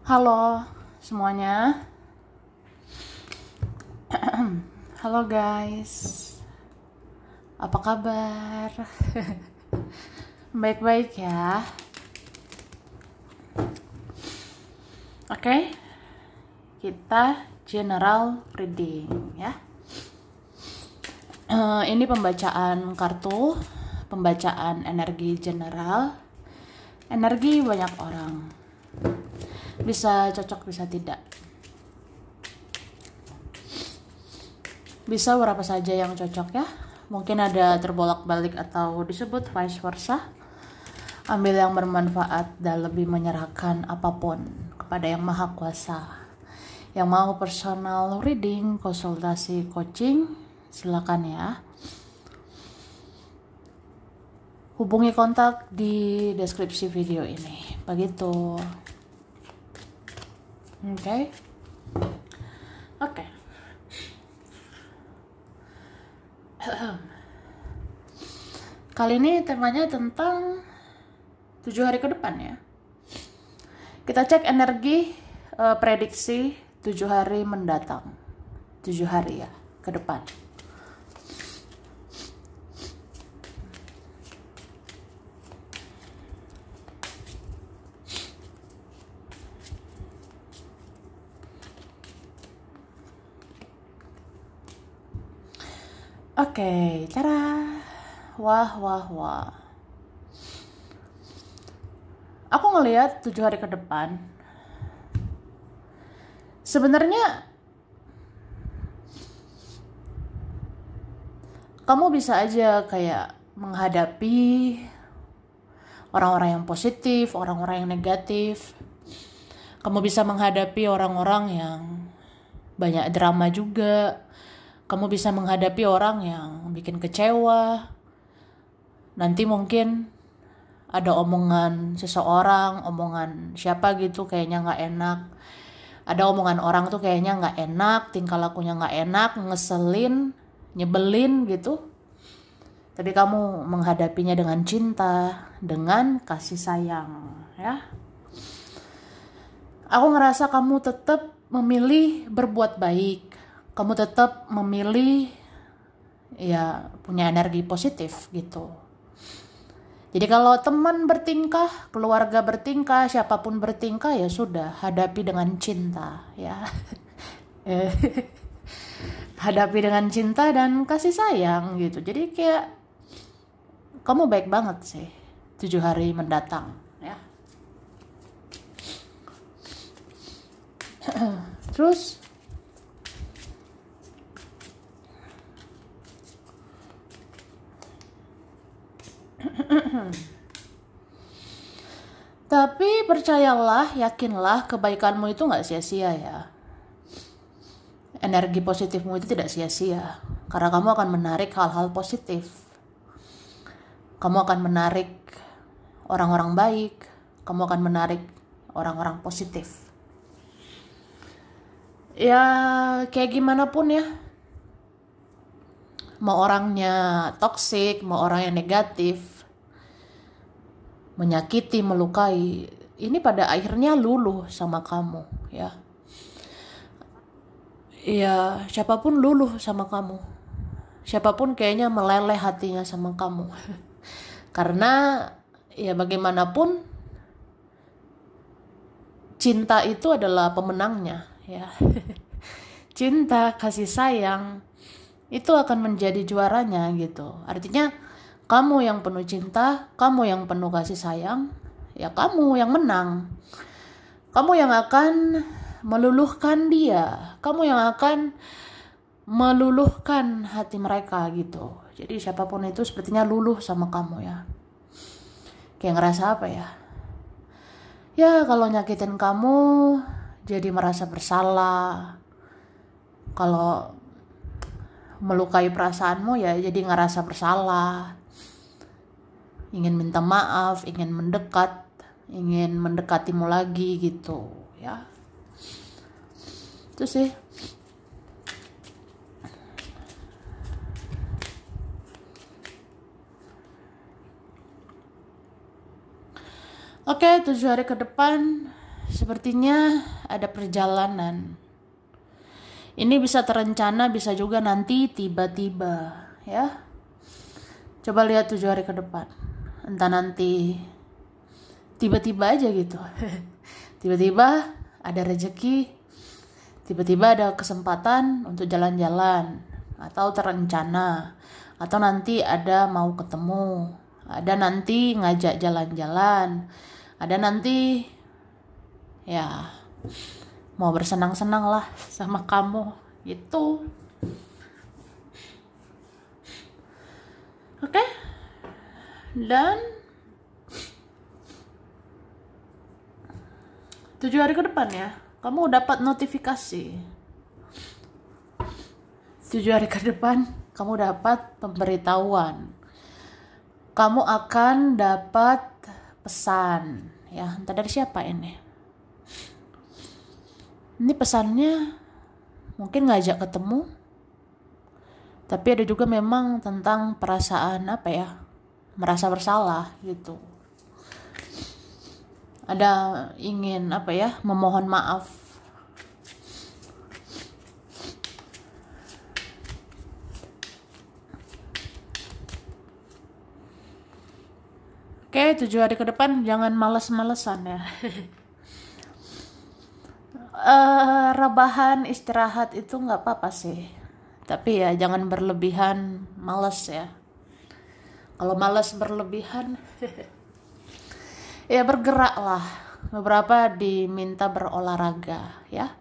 Halo semuanya. Halo guys. Apa kabar? Baik-baik ya. Oke. Kita general reading ya. Ini pembacaan kartu, pembacaan energi general. Energi banyak orang. Bisa cocok, bisa tidak. Bisa berapa saja yang cocok ya. Mungkin ada terbolak-balik atau disebut vice versa. Ambil yang bermanfaat dan lebih menyerahkan apapun kepada yang maha kuasa. Yang mau personal reading, konsultasi coaching, silakan ya. Hubungi kontak di deskripsi video ini. Begitu. Oke. Kali ini temanya tentang 7 hari ke depan ya. Kita cek energi prediksi 7 hari mendatang. 7 hari ya ke depan. Oke, cara. Wah. Aku ngelihat 7 hari ke depan. Sebenarnya kamu bisa aja kayak menghadapi orang-orang yang positif, orang-orang yang negatif. Kamu bisa menghadapi orang-orang yang banyak drama juga. Kamu bisa menghadapi orang yang bikin kecewa. Nanti mungkin ada omongan seseorang, omongan siapa gitu kayaknya gak enak. Ada omongan orang tuh kayaknya gak enak, tingkah lakunya gak enak, ngeselin, nyebelin gitu. Tapi kamu menghadapinya dengan cinta, dengan kasih sayang ya. Aku ngerasa kamu tetap memilih berbuat baik. Kamu tetap memilih ya punya energi positif gitu. Jadi kalau teman bertingkah, keluarga bertingkah, siapapun bertingkah ya sudah, hadapi dengan cinta ya. Hadapi dengan cinta dan kasih sayang gitu. Jadi kayak kamu baik banget sih 7 hari mendatang ya. Terus tapi percayalah, yakinlah kebaikanmu itu gak sia-sia ya. Energi positifmu itu tidak sia-sia. Karena kamu akan menarik hal-hal positif. Kamu akan menarik orang-orang baik. Kamu akan menarik orang-orang positif. Ya kayak gimana pun ya. Mau orangnya toksik, mau orang yang negatif, menyakiti, melukai, ini pada akhirnya luluh sama kamu ya. Ya siapapun luluh sama kamu. Siapapun kayaknya meleleh hatinya sama kamu. Karena ya bagaimanapun cinta itu adalah pemenangnya ya. Cinta, kasih sayang itu akan menjadi juaranya gitu. Artinya kamu yang penuh cinta, kamu yang penuh kasih sayang, ya kamu yang menang. Kamu yang akan meluluhkan dia. Kamu yang akan meluluhkan hati mereka gitu. Jadi siapapun itu sepertinya luluh sama kamu ya. Kayak ngerasa apa ya? Ya kalau nyakitin kamu jadi merasa bersalah. Kalau melukai perasaanmu ya jadi ngerasa bersalah. Ingin minta maaf, ingin mendekat, ingin mendekatimu lagi gitu ya. Itu sih. Oke, 7 hari ke depan sepertinya ada perjalanan. Ini bisa terencana, bisa juga nanti tiba-tiba, ya. Coba lihat 7 hari ke depan. Entah nanti tiba-tiba aja gitu. Tiba-tiba ada rezeki, tiba-tiba ada kesempatan untuk jalan-jalan, atau terencana, atau nanti ada mau ketemu, ada nanti ngajak jalan-jalan, ada nanti ya mau bersenang-senang lah sama kamu gitu. Oke? Dan 7 hari ke depan ya, kamu dapat notifikasi. 7 hari ke depan kamu dapat pemberitahuan. Kamu akan dapat pesan, ya, entah dari siapa ini. Ini pesannya mungkin ngajak ketemu, tapi ada juga memang tentang perasaan merasa bersalah gitu. Ada ingin memohon maaf. Oke, 7 hari ke depan jangan males-malesan ya. Rebahan, istirahat itu nggak apa-apa sih, tapi ya jangan berlebihan males ya. Kalau males berlebihan ya bergerak lah. Beberapa diminta berolahraga ya,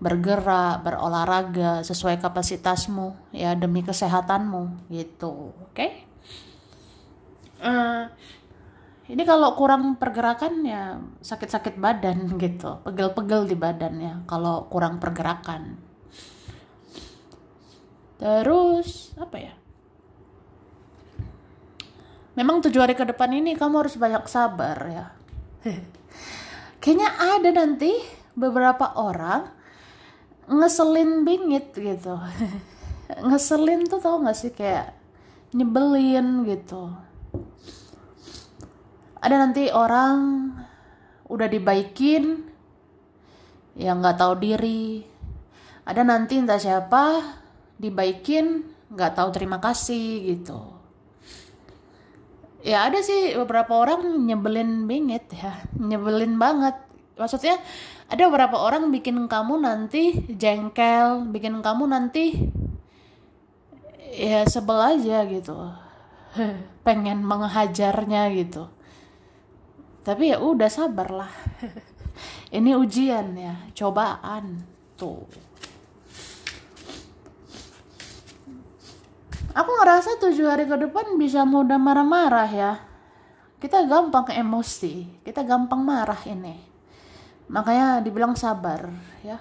bergerak, berolahraga sesuai kapasitasmu ya, demi kesehatanmu gitu. Oke? Ini kalau kurang pergerakan ya sakit-sakit badan gitu, pegel-pegel di badannya kalau kurang pergerakan. Terus memang 7 hari ke depan ini kamu harus banyak sabar ya. Kayaknya ada nanti beberapa orang ngeselin bingit gitu. Ngeselin tuh tau gak sih, kayak nyebelin gitu. Ada nanti orang udah dibaikin yang nggak tahu diri. Ada nanti entah siapa dibaikin nggak tahu terima kasih gitu. Ya ada sih beberapa orang nyebelin bingit ya, nyebelin banget. Maksudnya ada beberapa orang bikin kamu nanti jengkel, bikin kamu nanti ya sebel aja gitu. Pengen menghajarnya gitu. Tapi ya udah sabarlah. Ini ujian ya, cobaan tuh. Aku ngerasa 7 hari ke depan bisa mudah marah-marah ya. Kita gampang emosi, kita gampang marah ini. Makanya dibilang sabar ya.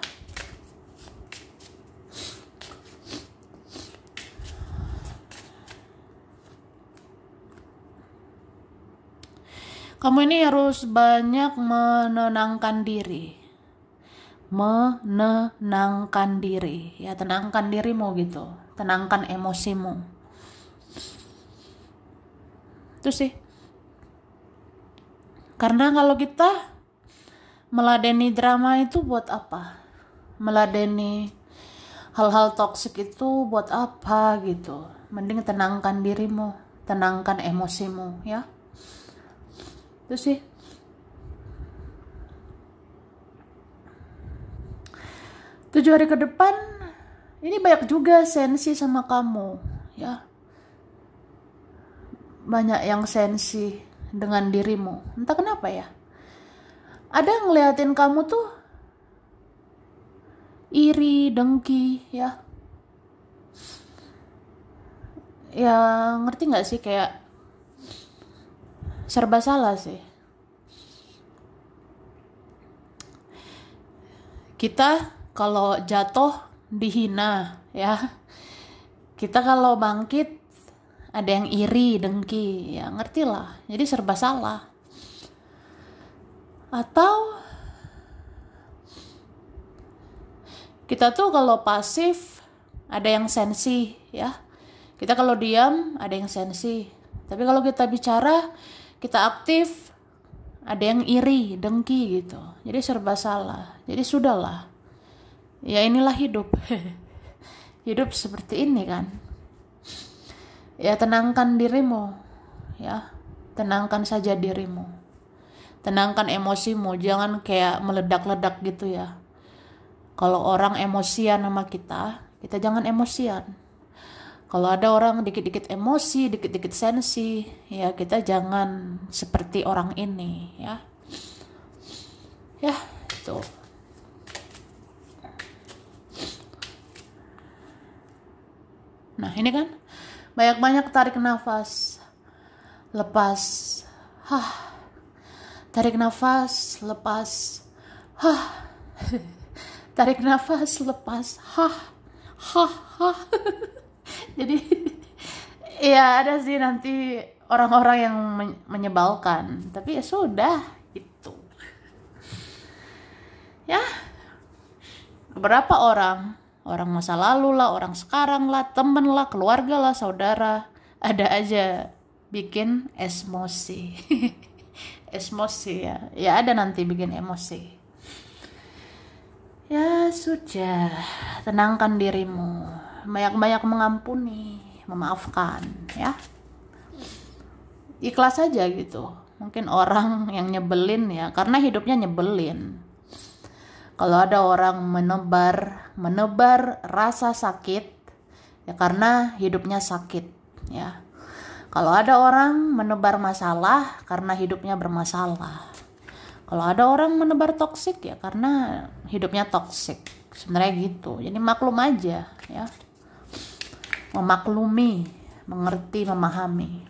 Kamu ini harus banyak menenangkan diri. Menenangkan diri. Ya, tenangkan dirimu gitu. Tenangkan emosimu. Itu sih. Karena kalau kita meladeni drama itu buat apa? Meladeni hal-hal toksik itu buat apa gitu. Mending tenangkan dirimu. Tenangkan emosimu ya. Itu sih. Tujuh hari ke depan ini banyak juga sensi sama kamu ya. Banyak yang sensi dengan dirimu. Entah kenapa ya. Ada ngeliatin kamu tuh iri, dengki ya. Ya ngerti gak sih, kayak serba salah sih. Kita kalau jatuh dihina ya. Kita kalau bangkit ada yang iri, dengki, ya ngerti lah. Jadi serba salah. Atau kita tuh kalau pasif ada yang sensi ya. Kita kalau diam ada yang sensi. Tapi kalau kita bicara, kita aktif, ada yang iri, dengki gitu. jadi serba salah. Jadi sudahlah, ya inilah hidup. Hidup seperti ini kan. Ya tenangkan dirimu, ya tenangkan saja dirimu, tenangkan emosimu, jangan kayak meledak-ledak gitu ya. Kalau orang emosian sama kita, kita jangan emosian. Kalau ada orang dikit-dikit emosi, dikit-dikit sensi, ya kita jangan seperti orang ini, ya. Ya, itu. Nah, ini kan banyak-banyak tarik nafas, lepas, tarik nafas, lepas, tarik nafas, lepas, Jadi, ya ada sih nanti orang-orang yang menyebalkan, tapi ya sudah, gitu. Ya, beberapa orang masa lalu lah, orang sekarang lah, temen lah, keluarga lah, saudara, ada aja bikin emosi. Emosi ya ada nanti bikin emosi. Ya sudah, tenangkan dirimu, banyak-banyak mengampuni, memaafkan, ya. Ikhlas aja gitu. Mungkin orang yang nyebelin ya, karena hidupnya nyebelin. Kalau ada orang menebar rasa sakit, ya karena hidupnya sakit, ya. Kalau ada orang menebar masalah karena hidupnya bermasalah. Kalau ada orang menebar toksik ya karena hidupnya toksik. Sebenarnya gitu. Jadi maklum aja, ya. Memaklumi, mengerti, memahami.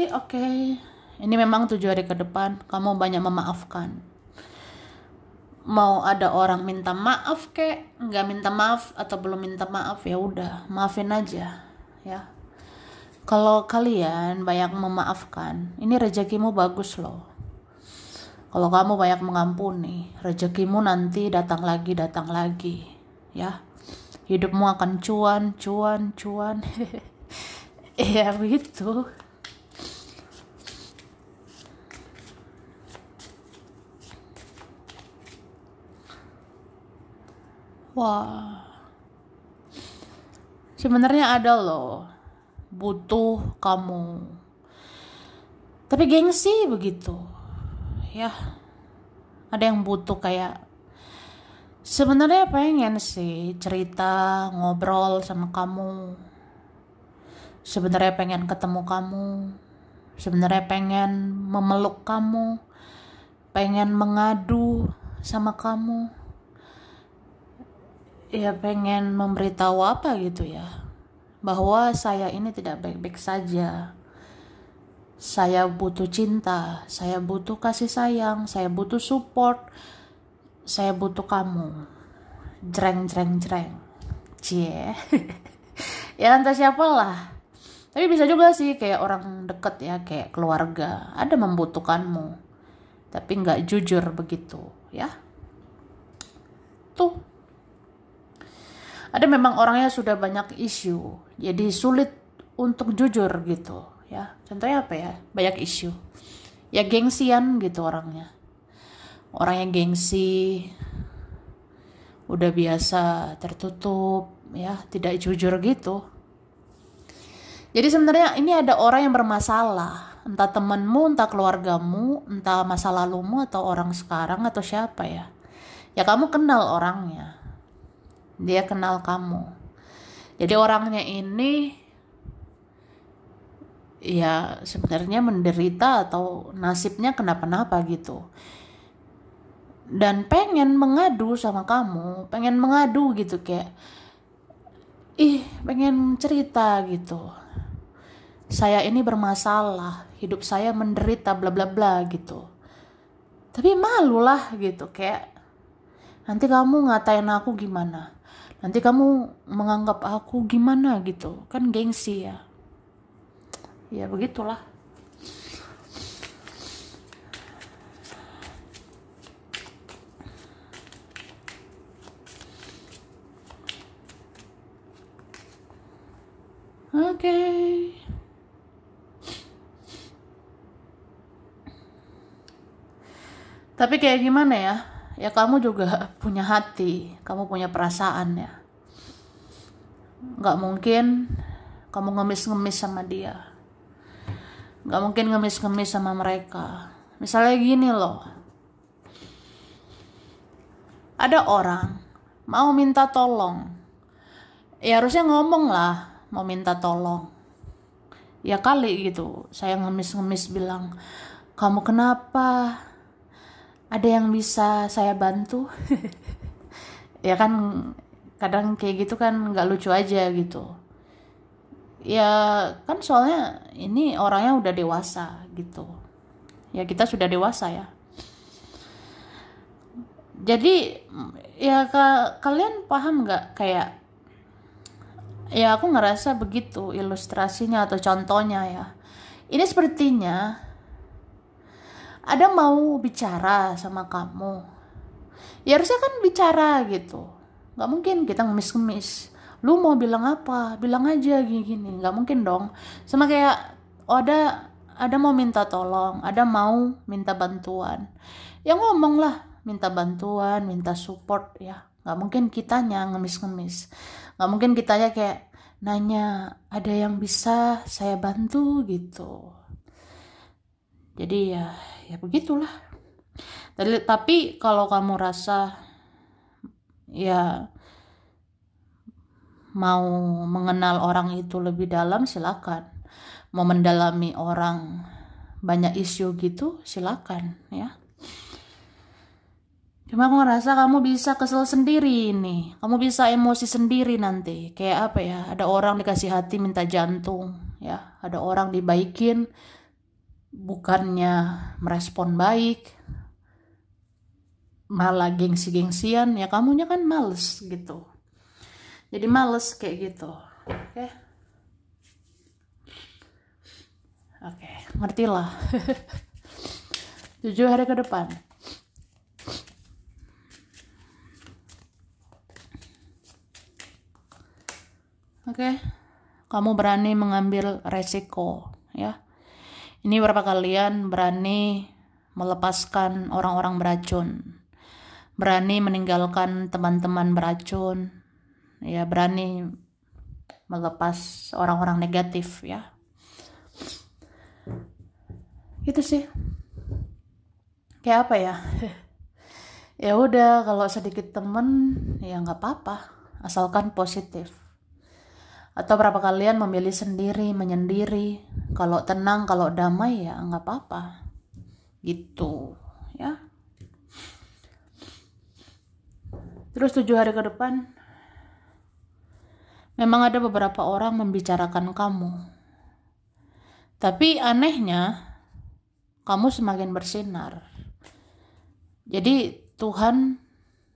Oke. Ini memang 7 hari ke depan kamu banyak memaafkan. Mau ada orang minta maaf kek, nggak minta maaf atau belum minta maaf, ya udah, maafin aja, ya. Kalau kalian banyak memaafkan, ini rezekimu bagus loh. Kalau kamu banyak mengampuni, rezekimu nanti datang lagi, ya. Hidupmu akan cuan. Ya begitu. Wah, sebenarnya ada loh, butuh kamu. Tapi gengsi begitu, ya. Ada yang butuh kayak, sebenarnya pengen sih cerita, ngobrol sama kamu. Sebenarnya pengen ketemu kamu. Sebenarnya pengen memeluk kamu. Pengen mengadu sama kamu. Ya pengen memberitahu apa gitu ya, bahwa saya ini tidak baik-baik saja. Saya butuh cinta, saya butuh kasih sayang, saya butuh support, saya butuh kamu. Jreng. Cie. Ya entah siapalah. Tapi bisa juga sih kayak orang deket ya, kayak keluarga, ada membutuhkanmu, tapi nggak jujur begitu, ya. Tuh. Ada memang orangnya sudah banyak isu, jadi sulit untuk jujur gitu, ya. Contohnya apa ya? Banyak isu. Ya gengsian gitu orangnya. Orangnya gengsi, udah biasa tertutup, ya, tidak jujur gitu. Jadi sebenarnya ini ada orang yang bermasalah, entah temenmu, entah keluargamu, entah masa lalumu atau orang sekarang atau siapa ya. Ya kamu kenal orangnya. Dia kenal kamu. Jadi orangnya ini ya sebenarnya menderita atau nasibnya kenapa-napa gitu. Dan pengen mengadu sama kamu, pengen mengadu gitu kayak pengen cerita gitu. Saya ini bermasalah, hidup saya menderita bla bla bla gitu. Tapi malu lah gitu, kayak nanti kamu ngatain aku gimana? Nanti kamu menganggap aku gimana gitu, kan gengsi ya. Ya begitulah. Oke. Tapi kayak gimana ya? Ya kamu juga punya hati, kamu punya perasaan ya. Gak mungkin kamu ngemis-ngemis sama dia. Gak mungkin ngemis-ngemis sama mereka. Misalnya gini loh. Ada orang mau minta tolong. Ya harusnya ngomong lah mau minta tolong. Ya kali gitu. Saya ngemis-ngemis bilang, "Kamu kenapa? Ada yang bisa saya bantu?" Ya kan kadang kayak gitu kan nggak lucu aja gitu. Ya kan soalnya ini orangnya udah dewasa gitu. Ya kita sudah dewasa ya. Jadi ya kalian paham nggak kayak ya aku ngerasa begitu ilustrasinya atau contohnya ya. Ini sepertinya ada mau bicara sama kamu. Ya harusnya kan bicara gitu. Gak mungkin kita ngemis-ngemis. Lu mau bilang apa? Bilang aja gini-gini. Gak mungkin dong. Sama kayak ada mau minta tolong, ada mau minta bantuan. Ya ngomong lah, minta bantuan, minta support ya. Gak mungkin kitanya ngemis-ngemis. Gak mungkin kitanya kayak nanya, ada yang bisa saya bantu gitu. Jadi ya begitulah. Tapi kalau kamu rasa ya mau mengenal orang itu lebih dalam, silakan. Mau mendalami orang banyak isu gitu, silakan ya. Cuma aku ngerasa kamu bisa kesel sendiri nih. Kamu bisa emosi sendiri nanti. Kayak apa ya? Ada orang dikasih hati minta jantung ya. Ada orang dibaikin bukannya merespon baik, malah gengsi-gengsian. Ya kamunya kan males gitu. Jadi males kayak gitu. Oke, ngertilah. 7 hari ke depan. Oke, kamu berani mengambil resiko ya. Ini berapa kalian berani melepaskan orang-orang beracun, berani meninggalkan teman-teman beracun, ya berani melepas orang-orang negatif ya. Gitu sih. Kayak apa ya? Ya udah, kalau sedikit temen ya nggak apa-apa, asalkan positif. Atau berapa kalian memilih sendiri, menyendiri. Kalau tenang, kalau damai ya nggak apa-apa. Gitu ya. Terus 7 hari ke depan, memang ada beberapa orang membicarakan kamu. Tapi anehnya, kamu semakin bersinar. Jadi Tuhan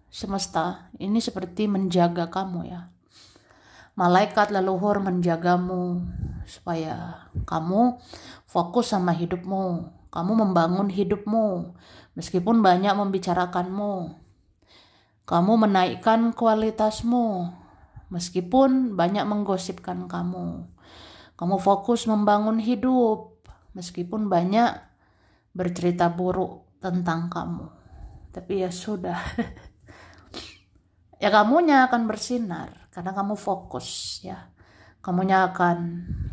semesta ini seperti menjaga kamu ya. Malaikat leluhur menjagamu supaya kamu fokus sama hidupmu. Kamu membangun hidupmu meskipun banyak membicarakanmu. Kamu menaikkan kualitasmu meskipun banyak menggosipkan kamu. Kamu fokus membangun hidup meskipun banyak bercerita buruk tentang kamu. Tapi ya sudah. Ya kamunya akan bersinar karena kamu fokus ya. Kamunya akan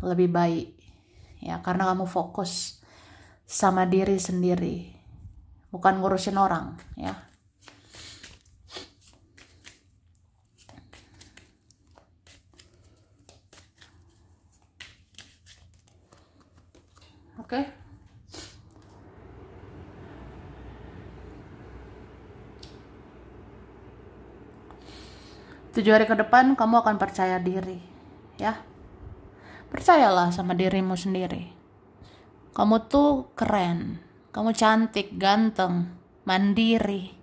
lebih baik ya karena kamu fokus sama diri sendiri. Bukan ngurusin orang ya. Oke. Tujuh hari ke depan kamu akan percaya diri ya. Percayalah sama dirimu sendiri. Kamu tuh keren. Kamu cantik, ganteng, mandiri.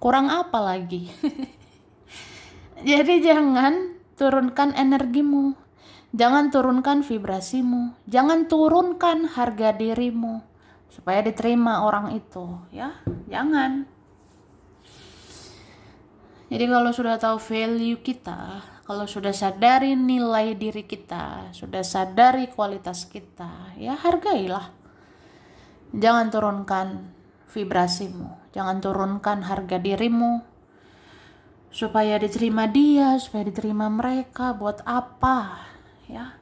Kurang apa lagi? Jadi jangan turunkan energimu. Jangan turunkan vibrasimu. Jangan turunkan harga dirimu supaya diterima orang itu ya. Jangan. Jadi kalau sudah tahu value kita, Kalau sudah sadari nilai diri kita, sudah sadari kualitas kita, ya hargailah. Jangan turunkan vibrasimu, jangan turunkan harga dirimu supaya diterima dia, supaya diterima mereka. Buat apa? Ya.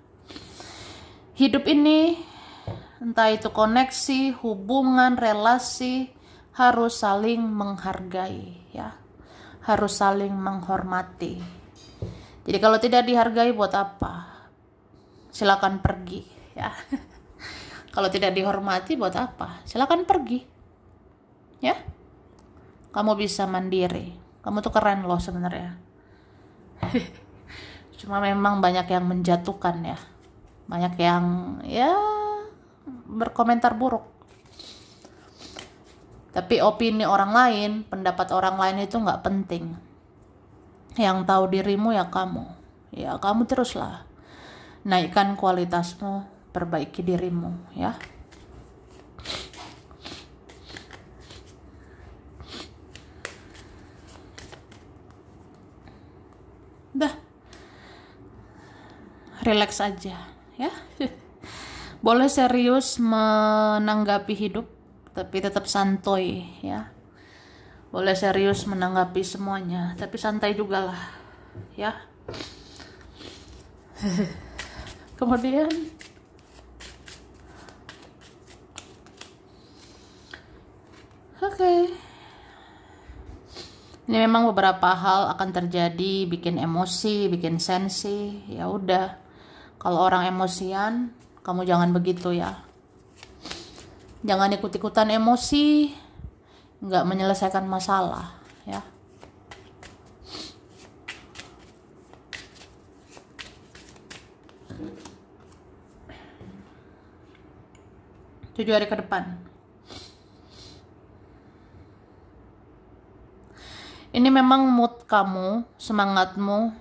Hidup ini, entah itu koneksi, hubungan, relasi, harus saling menghargai, ya. Harus saling menghormati. Jadi kalau tidak dihargai, buat apa? Silakan pergi, ya. Kalau tidak dihormati, buat apa? Silakan pergi, ya. Kamu bisa mandiri. Kamu tuh keren loh sebenarnya. Cuma memang banyak yang menjatuhkan, ya. Banyak yang ya berkomentar buruk. Tapi opini orang lain, pendapat orang lain itu nggak penting. Yang tahu dirimu ya kamu. Ya kamu teruslah naikkan kualitasmu, perbaiki dirimu, ya. Dah, relax aja, ya. Boleh serius menanggapi hidup, tapi tetap santuy, ya. Boleh serius menanggapi semuanya, tapi santai juga lah, ya. Kemudian oke. Ini memang beberapa hal akan terjadi, bikin emosi, bikin sensi. Ya udah. Kalau orang emosian, kamu jangan begitu, ya. Jangan ikut-ikutan emosi, nggak menyelesaikan masalah, ya. Tujuh hari ke depan. Ini memang mood kamu, semangatmu,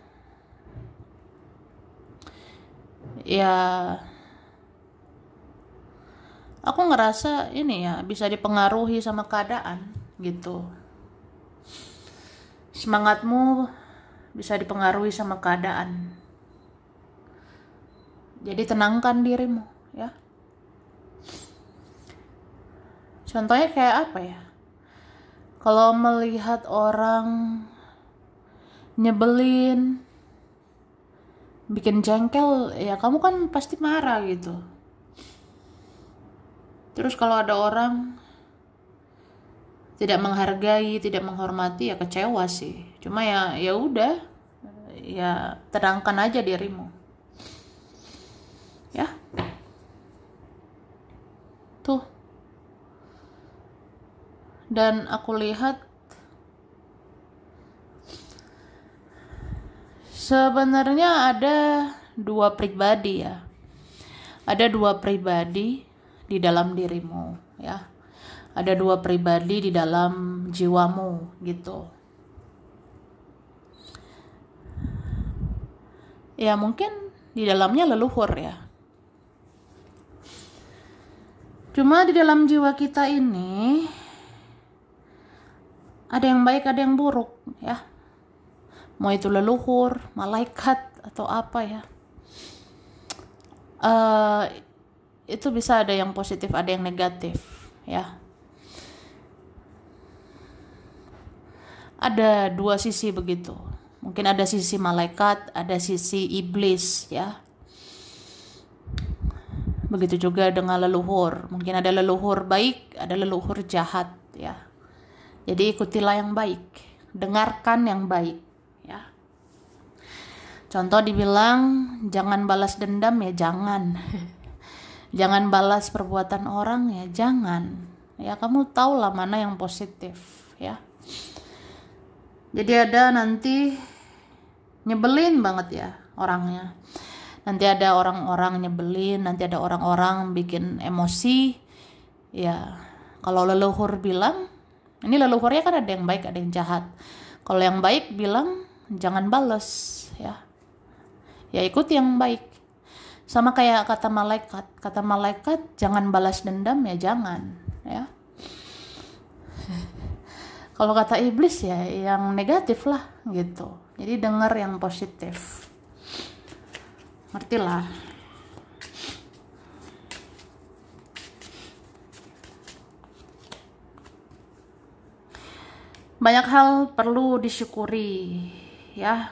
ya. Aku ngerasa ini ya bisa dipengaruhi sama keadaan gitu. Semangatmu bisa dipengaruhi sama keadaan. Jadi tenangkan dirimu, ya. Contohnya kayak apa ya? Kalau melihat orang nyebelin, bikin jengkel, ya kamu kan pasti marah gitu. Terus kalau ada orang tidak menghargai, tidak menghormati, ya kecewa sih. Cuma ya udah, ya tenangkan aja dirimu, ya. Tuh. Dan aku lihat sebenarnya ada dua pribadi, ya. Ada dua pribadi di dalam dirimu, ya. Ada dua pribadi di dalam jiwamu gitu. Ya mungkin di dalamnya leluhur, ya. Cuma di dalam jiwa kita ini ada yang baik, ada yang buruk, ya. Mau itu leluhur, malaikat, atau apa, ya. Itu bisa ada yang positif, ada yang negatif, ya. Ada dua sisi begitu. Mungkin ada sisi malaikat, ada sisi iblis, ya. Begitu juga dengan leluhur. Mungkin ada leluhur baik, ada leluhur jahat, ya. Jadi ikutilah yang baik, dengarkan yang baik, ya. Contoh dibilang jangan balas dendam, ya jangan. Jangan balas perbuatan orang, ya jangan. Ya kamu tahulah mana yang positif, ya. Jadi ada nanti nyebelin banget, ya orangnya. Nanti ada orang-orang nyebelin, nanti ada orang-orang bikin emosi. Ya kalau leluhur bilang, ini leluhurnya kan ada yang baik, ada yang jahat. Kalau yang baik bilang jangan bales, ya. Ya ikut yang baik. Sama kayak kata malaikat. Kata malaikat jangan balas dendam, ya jangan, ya. Kalau kata iblis ya yang negatif lah gitu. Jadi dengar yang positif. Ngerti lah. Banyak hal perlu disyukuri ya.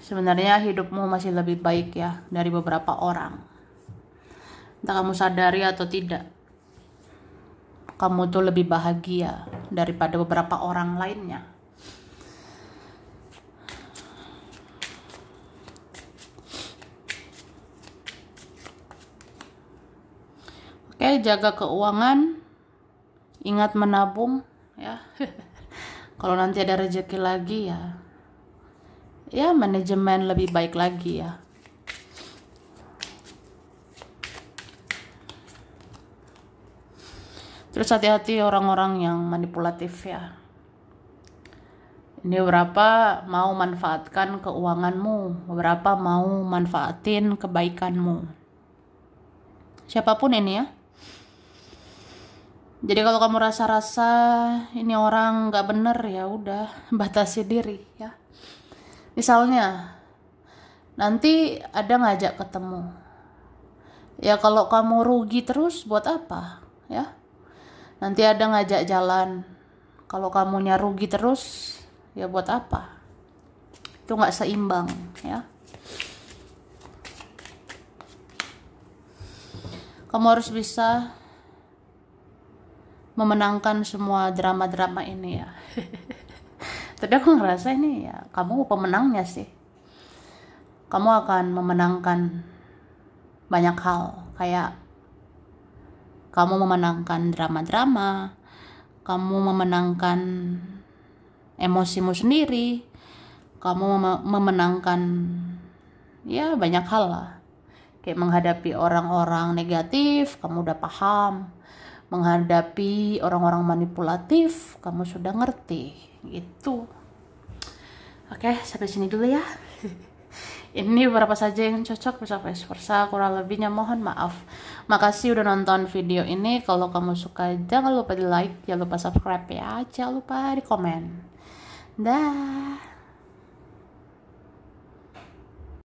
Sebenarnya hidupmu masih lebih baik ya dari beberapa orang. Entah kamu sadari atau tidak, kamu tuh lebih bahagia daripada beberapa orang lainnya. Oke, jaga keuangan, ingat menabung ya. Kalau nanti ada rezeki lagi ya manajemen lebih baik lagi ya. Terus hati-hati orang-orang yang manipulatif ya. Ini beberapa mau manfaatkan keuanganmu, beberapa mau manfaatin kebaikanmu. Siapapun ini ya. Jadi kalau kamu rasa-rasa ini orang nggak bener, ya udah batasi diri ya. Misalnya nanti ada ngajak ketemu, ya kalau kamu rugi terus buat apa ya. Nanti ada ngajak jalan, kalau kamunya rugi terus ya buat apa. Itu nggak seimbang ya. Kamu harus bisa memenangkan semua drama-drama ini ya. Tapi aku ngerasa ini ya kamu pemenangnya sih. Kamu akan memenangkan banyak hal, kayak kamu memenangkan drama-drama, kamu memenangkan emosimu sendiri, kamu memenangkan ya banyak hal lah. Kayak menghadapi orang-orang negatif, kamu udah paham. Menghadapi orang-orang manipulatif, kamu sudah ngerti gitu. Oke, sampai sini dulu ya. Ini beberapa saja yang cocok, bisa vice versa, kurang lebihnya mohon maaf. Makasih udah nonton video ini. Kalau kamu suka jangan lupa di like, jangan lupa subscribe ya, jangan lupa di komen. Dah.